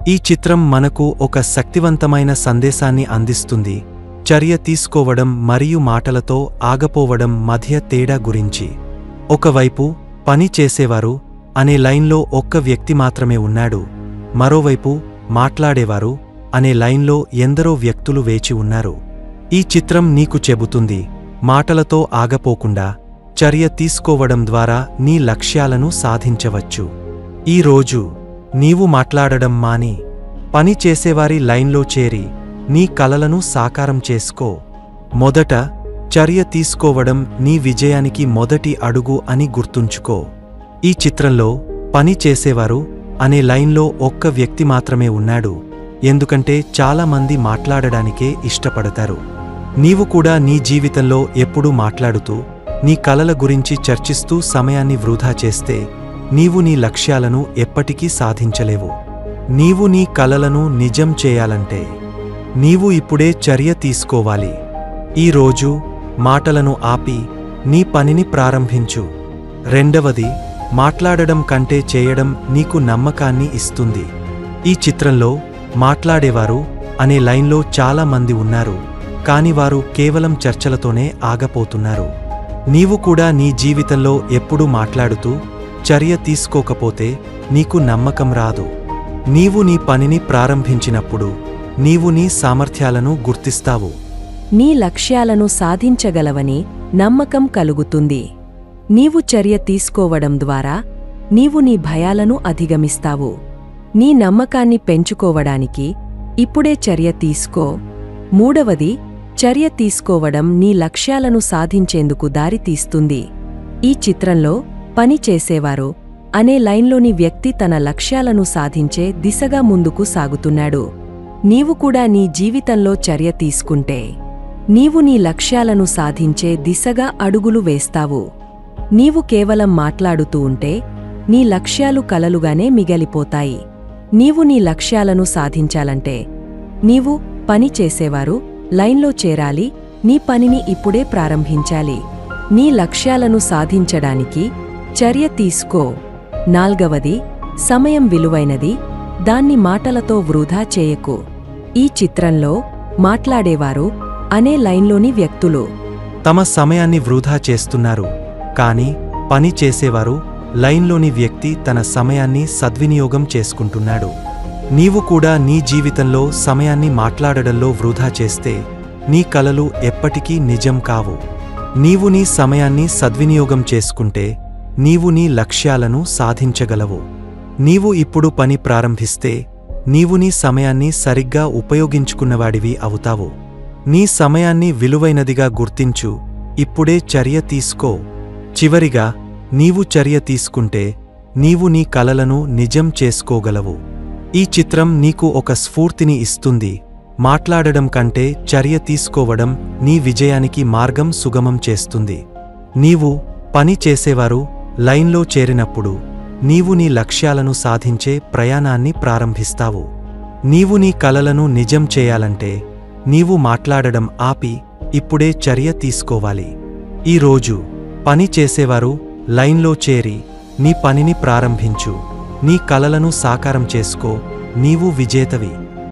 ఈ చిత్రం మనకు ఒక శక్తివంతమైన సందేశాన్ని అందిస్తుంది, చర్య తీసుకోవడం మరియు మాటలతో ఆగపోవడం మధ్య తేడా గురించి. ఒకవైపు పని చేసేవారు అనే లైన్లో ఒక్క వ్యక్తి మాత్రమే ఉన్నాడు, మరోవైపు మాట్లాడేవారు అనే లైన్లో ఎందరో వ్యక్తులు వేచి ఉన్నారు. ఈ చిత్రం నీకు చెబుతుంది, మాటలతో ఆగపోకుండా చర్య తీసుకోవడం ద్వారా నీ లక్ష్యాలను సాధించవచ్చు. ఈ రోజు నీవు మాట్లాడడం మాని, పని చేసేవారి లైన్లో చేరి నీ కలలను సాకారం చేసుకో. మొదట చర్య తీసుకోవడం నీ విజయానికి మొదటి అడుగు అని గుర్తుంచుకో. ఈ చిత్రంలో పని చేసేవారు అనే లైన్లో ఒక్క వ్యక్తి మాత్రమే ఉన్నాడు, ఎందుకంటే చాలామంది మాట్లాడడానికే ఇష్టపడతారు. నీవు కూడా నీ జీవితంలో ఎప్పుడూ మాట్లాడుతూ నీ కలల గురించి చర్చిస్తూ సమయాన్ని వృధా చేస్తే నీవు నీ లక్ష్యాలను ఎప్పటికీ సాధించలేవు. నీవు నీ కలలను నిజం చేయాలంటే నీవు ఇప్పుడే చర్య తీసుకోవాలి. ఈ రోజు మాటలను ఆపి నీ పనిని ప్రారంభించు. రెండవది, మాట్లాడడం కంటే చేయడం నీకు నమ్మకాన్ని ఇస్తుంది. ఈ చిత్రంలో మాట్లాడేవారు అనే లైన్లో చాలా మంది ఉన్నారు, కాని వారు కేవలం చర్చలతోనే ఆగపోతున్నారు. నీవు కూడా నీ జీవితంలో ఎప్పుడూ మాట్లాడుతూ చర్య తీసుకోకపోతే నీకు నమ్మకం రాదు. నీవు నీ పనిని ప్రారంభించినప్పుడు నీవు నీ సామర్థ్యాలను గుర్తిస్తావు. నీ లక్ష్యాలను సాధించగలవని నమ్మకం కలుగుతుంది. నీవు చర్య తీసుకోవడం ద్వారా నీవు నీ భయాలను అధిగమిస్తావు. నీ నమ్మకాన్ని పెంచుకోవడానికి ఇప్పుడే చర్య తీసుకో. మూడవది, చర్య తీసుకోవడం నీ లక్ష్యాలను సాధించేందుకు దారి తీస్తుంది. ఈ చిత్రంలో పని చేసేవారు అనే లైన్లోని వ్యక్తి తన లక్ష్యాలను సాధించే దిశగా ముందుకు సాగుతున్నాడు. నీవు కూడా నీ జీవితంలో చర్య తీసుకుంటే నీవు నీ లక్ష్యాలను సాధించే దిశగా అడుగులు వేస్తావు. నీవు కేవలం మాట్లాడుతూ ఉంటే నీ లక్ష్యాలు కలలుగానే మిగిలిపోతాయి. నీవు నీ లక్ష్యాలను సాధించాలంటే నీవు పని చేసేవారు లైన్లో చేరాలి. నీ పనిని ఇప్పుడే ప్రారంభించాలి. నీ లక్ష్యాలను సాధించడానికి చర్య తీసుకో. నాల్గవది, సమయం విలువైనది, దాన్ని మాటలతో వృధా చేయకు. ఈ చిత్రంలో మాట్లాడేవారు అనే లైన్లోని వ్యక్తులు తమ సమయాన్ని వృధా చేస్తున్నారు, కాని పని చేసేవారు లైన్లోని వ్యక్తి తన సమయాన్ని సద్వినియోగం చేసుకుంటున్నాడు. నీవు కూడా నీ జీవితంలో సమయాన్ని మాట్లాడడంలో వృధా చేస్తే నీ కలలు ఎప్పటికీ నిజం కావు. నీవు నీ సమయాన్ని సద్వినియోగం చేసుకుంటే నీవు నీ లక్ష్యాలను సాధించగలవు. నీవు ఇప్పుడు పని ప్రారంభిస్తే నీవు నీ సమయాన్ని సరిగ్గా ఉపయోగించుకున్నవాడివి అవుతావు. నీ సమయాన్ని విలువైనదిగా గుర్తించు. ఇప్పుడే చర్య తీసుకో. చివరిగా, నీవు చర్య తీసుకుంటే నీవు నీ కలలను నిజం చేసుకోగలవు. ఈ చిత్రం నీకు ఒక స్ఫూర్తిని ఇస్తుంది. మాట్లాడడం కంటే చర్య తీసుకోవడం నీ విజయానికి మార్గం సుగమం చేస్తుంది. నీవు పని చేసేవారు లైన్లో చేరినప్పుడు నీవు నీ లక్ష్యాలను సాధించే ప్రయాణాన్ని ప్రారంభిస్తావు. నీవు నీ కలలను నిజం చేయాలంటే నీవు మాట్లాడడం ఆపి ఇప్పుడే చర్య తీసుకోవాలి. ఈ రోజు పని చేసేవారు లైన్లో చేరి నీ పనిని ప్రారంభించు. నీ కలలను సాకారం చేసుకో. నీవు విజేతవి.